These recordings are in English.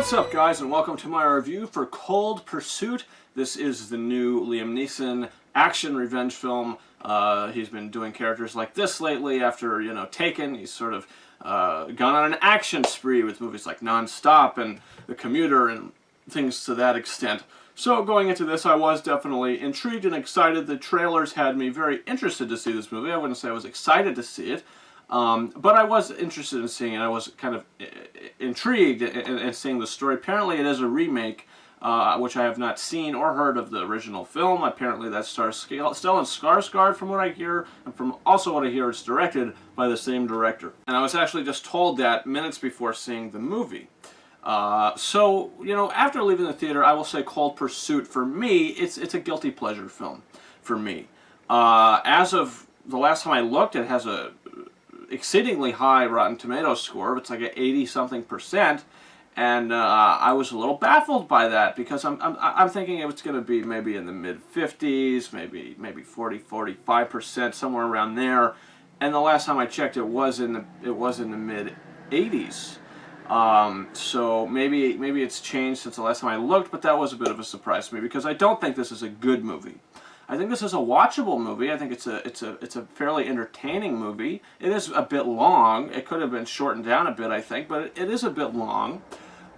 What's up, guys, and welcome to my review for Cold Pursuit. This is the new Liam Neeson action revenge film. He's been doing characters like this lately after, Taken. He's sort of gone on an action spree with movies like Non-Stop and The Commuter and things to that extent. So going into this, I was definitely intrigued and excited. The trailers had me very interested to see this movie. I wouldn't say I was excited to see it. But I was interested in seeing it. I was kind of intrigued in seeing the story. Apparently it is a remake, which I have not seen or heard of the original film. Apparently that stars Stellan Skarsgård, from what I hear, and from also what I hear it's directed by the same director. And I was actually just told that minutes before seeing the movie. So, after leaving the theater, I will say Cold Pursuit, for me, it's a guilty pleasure film for me. As of the last time I looked, it has a exceedingly high Rotten Tomatoes score. It's like an 80-something%, and I was a little baffled by that because I'm thinking it was going to be maybe in the mid-50s, maybe 40-45%, somewhere around there. And the last time I checked, it was in the mid-80s. So maybe it's changed since the last time I looked, but that was a bit of a surprise to me because I don't think this is a good movie. I think this is a watchable movie. I think it's a fairly entertaining movie. It is a bit long. It could have been shortened down a bit, I think, but it is a bit long.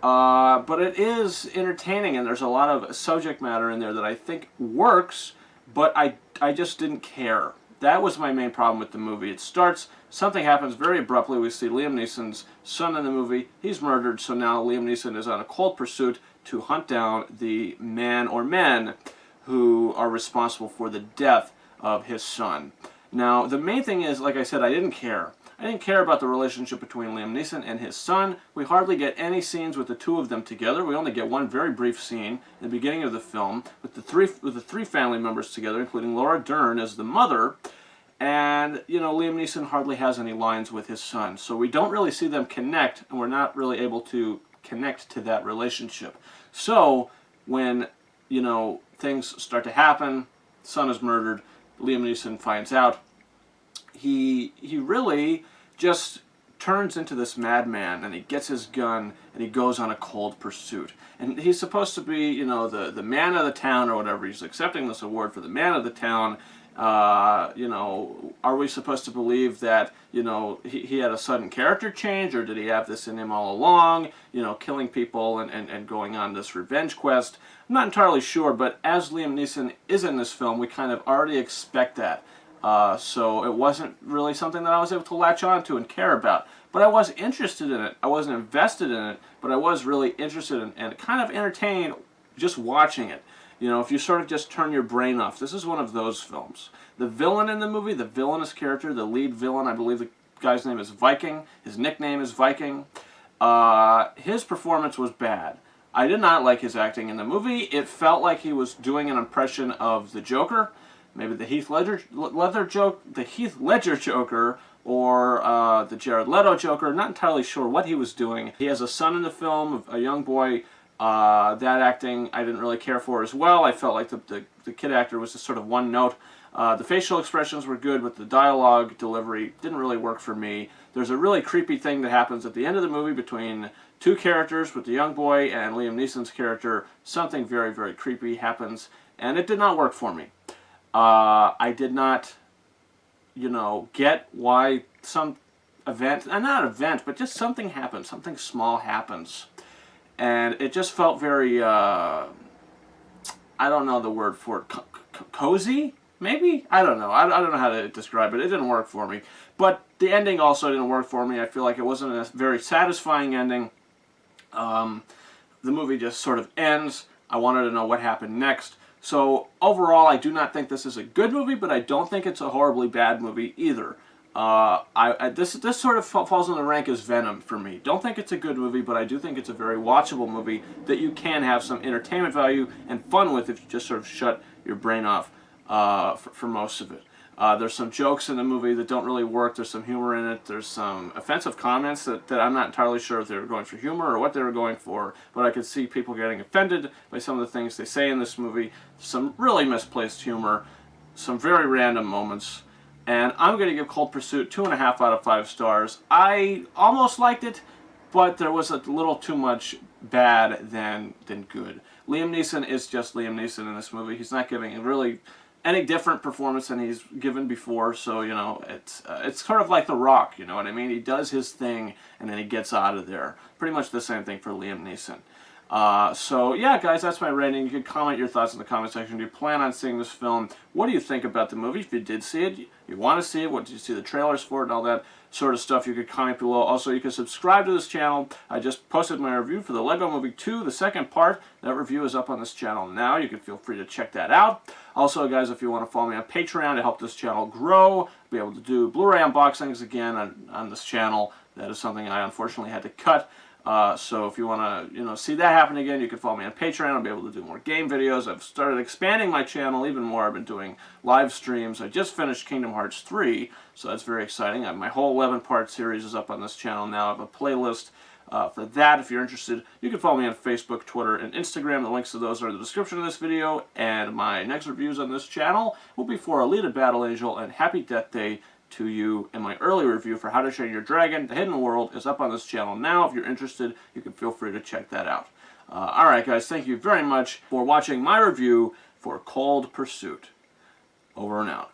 But it is entertaining, and there's a lot of subject matter in there that I think works, but I just didn't care. That was my main problem with the movie. It starts, something happens very abruptly. We see Liam Neeson's son in the movie. He's murdered, so now Liam Neeson is on a cold pursuit to hunt down the man or men who are responsible for the death of his son. Now, the main thing is, like I said, I didn't care. I didn't care about the relationship between Liam Neeson and his son. We hardly get any scenes with the two of them together. We only get one very brief scene in the beginning of the film with the three family members together, including Laura Dern as the mother. And, Liam Neeson hardly has any lines with his son. So we don't really see them connect, and we're not really able to connect to that relationship. So, when things start to happen, son is murdered, Liam Neeson finds out, he really just turns into this madman, and he gets his gun, and he goes on a cold pursuit. And he's supposed to be, the man of the town or whatever. He's accepting this award for the man of the town. Are we supposed to believe that, he had a sudden character change, or did he have this in him all along, killing people and going on this revenge quest? I'm not entirely sure, but as Liam Neeson is in this film, we kind of already expect that. So it wasn't really something that I was able to latch on to and care about. But I was interested in it. I wasn't invested in it, but I was really interested in and kind of entertained just watching it. If you sort of just turn your brain off, this is one of those films. The villain in the movie, the villainous character, the lead villain, I believe the guy's name is Viking. His nickname is Viking. His performance was bad. I did not like his acting in the movie. It felt like he was doing an impression of the Joker, maybe the Heath Ledger Joker, or the Jared Leto Joker. Not entirely sure what he was doing. He has a son in the film, a young boy. That acting I didn't really care for as well. I felt like the kid actor was just sort of one note. The facial expressions were good, but the dialogue delivery didn't really work for me. There's a really creepy thing that happens at the end of the movie between two characters, with the young boy and Liam Neeson's character. Something very, very creepy happens, and it did not work for me. I did not, get why some event, not event, but just something happens, something small happens. And it just felt very, I don't know the word for it, cozy, maybe? I don't know. I don't know how to describe it. It didn't work for me. But the ending also didn't work for me. I feel like it wasn't a very satisfying ending. The movie just sort of ends. I wanted to know what happened next. So overall, I do not think this is a good movie, but I don't think it's a horribly bad movie either. This sort of falls in the rank as Venom for me. Don't think it's a good movie, but I do think it's a very watchable movie that you can have some entertainment value and fun with if you just sort of shut your brain off for most of it. There's some jokes in the movie that don't really work. There's some humor in it. There's some offensive comments that I'm not entirely sure if they were going for humor or what they were going for, but I could see people getting offended by some of the things they say in this movie. Some really misplaced humor, some very random moments. And I'm going to give Cold Pursuit 2.5 out of 5 stars. I almost liked it, but there was a little too much bad than good. Liam Neeson is just Liam Neeson in this movie. He's not giving really any different performance than he's given before. So, you know, it's sort of like The Rock, you know what I mean? He does his thing and then he gets out of there. Pretty much the same thing for Liam Neeson. So yeah, guys, that's my rating. You can comment your thoughts in the comment section. Do you plan on seeing this film? What do you think about the movie? If you did see it, you want to see it, what did you see the trailers for it and all that sort of stuff, you could comment below. Also, you can subscribe to this channel. I just posted my review for the Lego Movie 2, the second part. That review is up on this channel now. You can feel free to check that out. Also, guys, if you want to follow me on Patreon to help this channel grow, be able to do Blu-ray unboxings again on this channel. That is something I unfortunately had to cut. So if you want to, see that happen again, you can follow me on Patreon. I'll be able to do more game videos. I've started expanding my channel even more. I've been doing live streams. I just finished Kingdom Hearts 3, so that's very exciting. My whole 11-part series is up on this channel now. I have a playlist for that. If you're interested, you can follow me on Facebook, Twitter, and Instagram. The links to those are in the description of this video. And my next reviews on this channel will be for Alita Battle Angel and Happy Death Day to you. And my early review for How to Train Your Dragon, The Hidden World, is up on this channel now. If you're interested, you can feel free to check that out. Alright guys, thank you very much for watching my review for Cold Pursuit. Over and out.